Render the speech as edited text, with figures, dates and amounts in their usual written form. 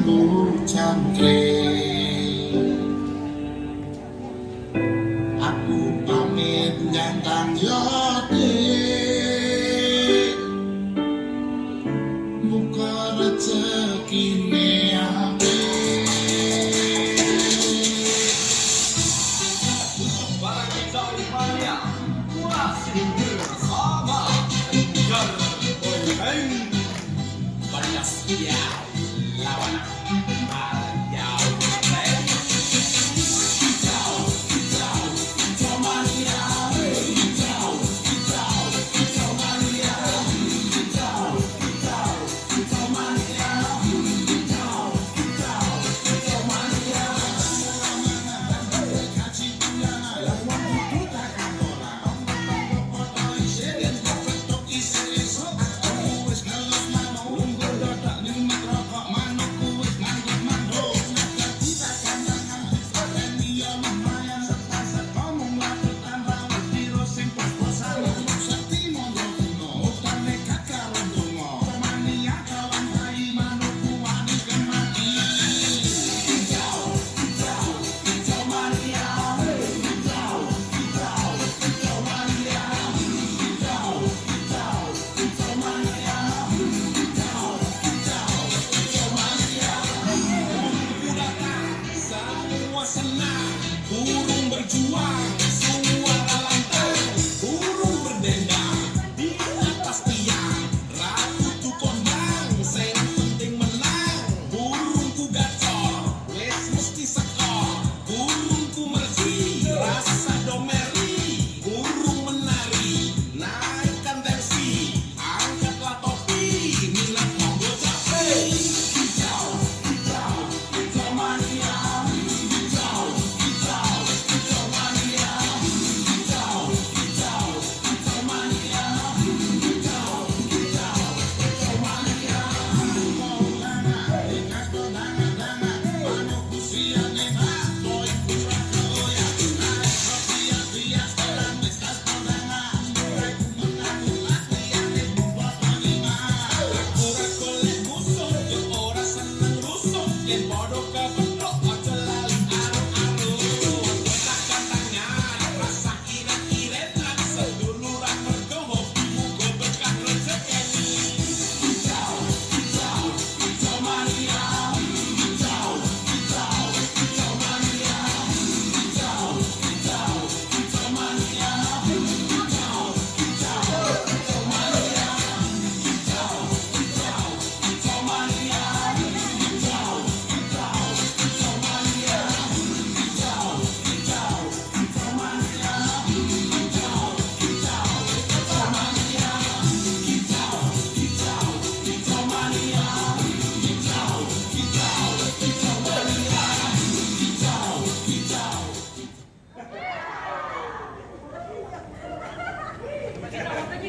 aku cangkring. Aku pamit nyantang yodik, muka rezekine apik. Barang kita rupanya masih bersama Jar Boyeng Barias ya lawan Arjau senang, burung berjuang, suara lantang, burung berdendang di atas tiang, ratu tu kondang, sing penting menang, burungku gacor, wes mesti sekor, burungku mergi, rasa domeri, burung menari, naikkan tensi, angkatlah topi, minat monggo capai. Ora golek musuh, yo ora seneng rusuh, yen padha